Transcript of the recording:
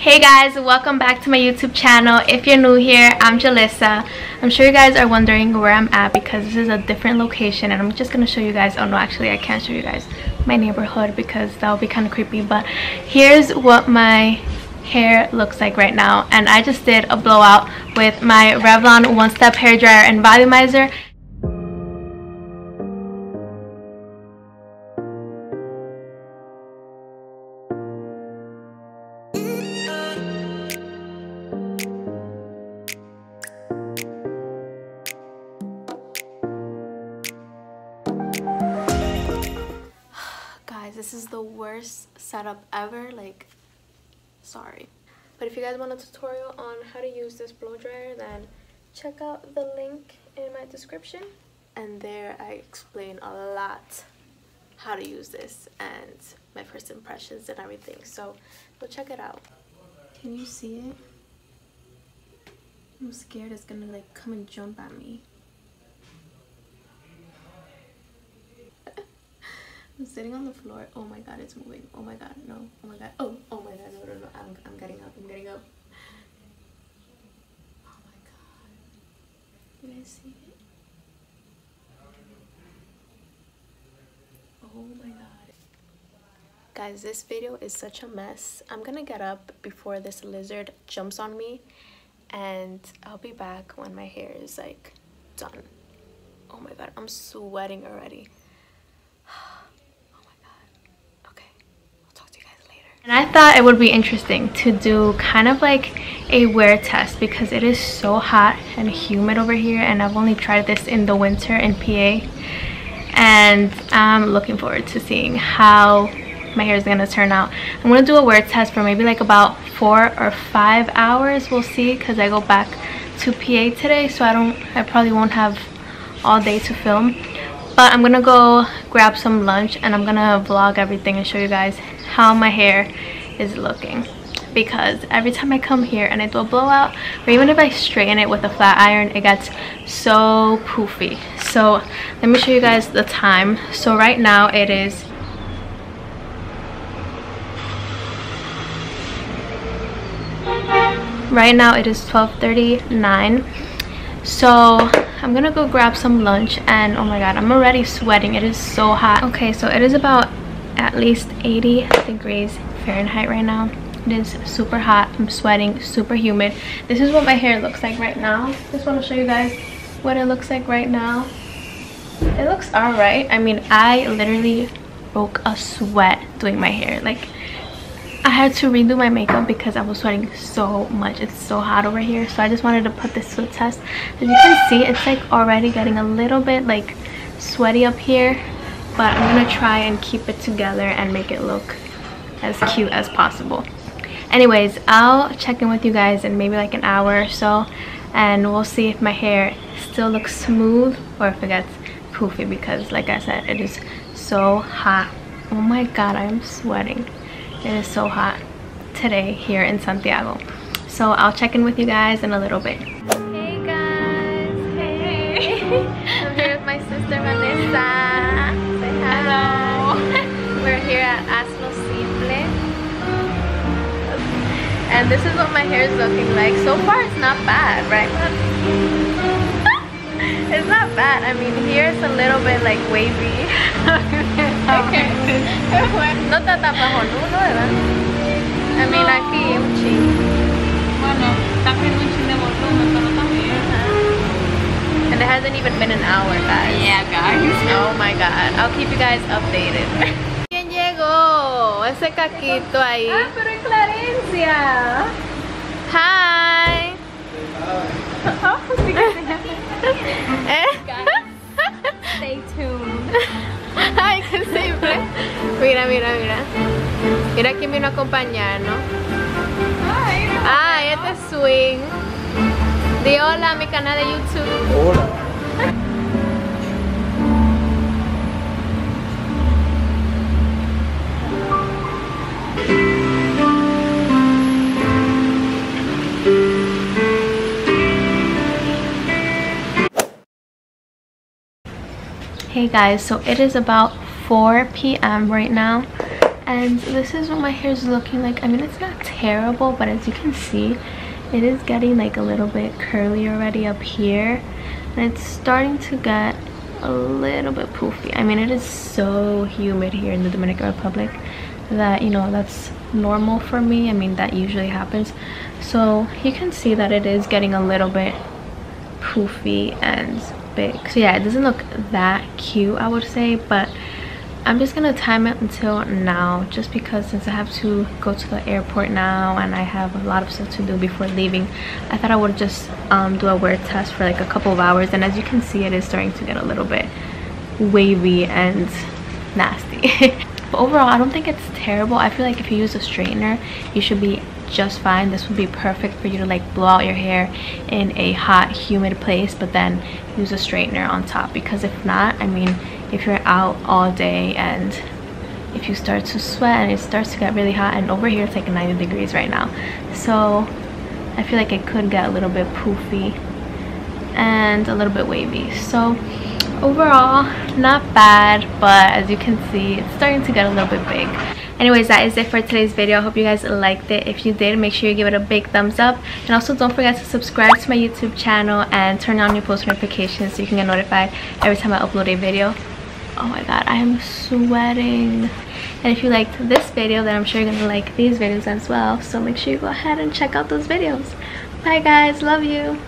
Hey guys, welcome back to my YouTube channel. If you're new here, I'm Julissa. I'm sure you guys are wondering where I'm at because this is a different location and I'm just gonna show you guys. Oh no, actually I can't show you guys my neighborhood because that would be kind of creepy, but here's what my hair looks like right now. And I just did a blowout with my Revlon one-step hair dryer and Volumizer. Guys, this is the worst setup ever, like, sorry. But if you guys want a tutorial on how to use this blow dryer, then check out the link in my description. And there I explain a lot how to use this and my first impressions and everything. So go check it out. Can you see it? I'm scared it's gonna like come and jump at me. I'm sitting on the floor. Oh my god, it's moving. Oh my god, no. Oh my god. Oh my god, no. I'm getting up. I'm getting up. Oh my god. You guys see it? Oh my god. Guys, this video is such a mess. I'm gonna get up before this lizard jumps on me, and I'll be back when my hair is like done. Oh my god, I'm sweating already. And I thought it would be interesting to do kind of like a wear test because it is so hot and humid over here, and I've only tried this in the winter in PA, and I'm looking forward to seeing how my hair is gonna turn out. I'm gonna do a wear test for maybe like about 4 or 5 hours. We'll see, because I go back to PA today, so I probably won't have all day to film. But I'm gonna go grab some lunch and I'm gonna vlog everything and show you guys how my hair is looking, because every time I come here and I do a blowout, or even if I straighten it with a flat iron, it gets so poofy. So let me show you guys the time. So right now it is Right now it is 12:39. So I'm gonna go grab some lunch, and oh my god, I'm already sweating. It is so hot. Okay, so it is about at least 80 degrees Fahrenheit right now. It is super hot. I'm sweating, super humid. This is what my hair looks like right now. Just want to show you guys what it looks like right now. It looks all right. I mean, I literally broke a sweat doing my hair. Like, I had to redo my makeup because I was sweating so much. It's so hot over here, so I just wanted to put this to the test. As you can see, it's like already getting a little bit like sweaty up here, but I'm gonna try and keep it together and make it look as cute as possible. Anyways, I'll check in with you guys in maybe like an hour or so, and we'll see if my hair still looks smooth or if it gets poofy, because like I said, it is so hot. Oh my god, I am sweating. It is so hot today here in Santiago. So I'll check in with you guys in a little bit. Hey guys, hey. I'm here with my sister Vanessa. Say hello. We're here at Hazlo Simple. And this is what my hair is looking like. So far it's not bad, right? It's not bad. I mean, here it's a little bit like wavy. Okay. No está tan bajonudo, ¿verdad? I mean, aquí un chin. Bueno, también un chin de volumen, pero también. And it hasn't even been an hour, guys. Yeah, guys. Oh my god. I'll keep you guys updated. ¿Quién llegó? Ese caquito ahí. Ah, pero es Clarencia. Hi. Stay tuned. Ay, qué simple. Mira, mira, mira. Mira quién vino a acompañarnos. Ay, este es Swing. Di hola a mi canal de YouTube. Hola. Hey guys, so it is about 4 p.m. right now, And this is what my hair is looking like. I mean, it's not terrible, but as you can see, it is getting like a little bit curly already up here, and it's starting to get a little bit poofy. I mean, it is so humid here in the Dominican Republic that, you know, that's normal for me. I mean, that usually happens. So you can see that it is getting a little bit poofy and big. So yeah, it doesn't look that cute, I would say, but I'm just gonna time it until now, just because since I have to go to the airport now and I have a lot of stuff to do before leaving, I thought I would just do a wear test for like a couple of hours. And as you can see, it is starting to get a little bit wavy and nasty. But overall, I don't think it's terrible. I feel like if you use a straightener, you should be just fine. This would be perfect for you to like blow out your hair in a hot, humid place, but then use a straightener on top. Because if not, I mean, if you're out all day and if you start to sweat and it starts to get really hot, and over here it's like 90 degrees right now, so I feel like it could get a little bit poofy and a little bit wavy. So overall, not bad, but as you can see, it's starting to get a little bit big. Anyways, that is it for today's video. I hope you guys liked it. If you did, make sure you give it a big thumbs up, and also don't forget to subscribe to my YouTube channel and turn on your post notifications so you can get notified every time I upload a video. Oh my god, I am sweating. And if you liked this video, then I'm sure you're gonna like these videos as well, so make sure you go ahead and check out those videos. Bye guys, love you.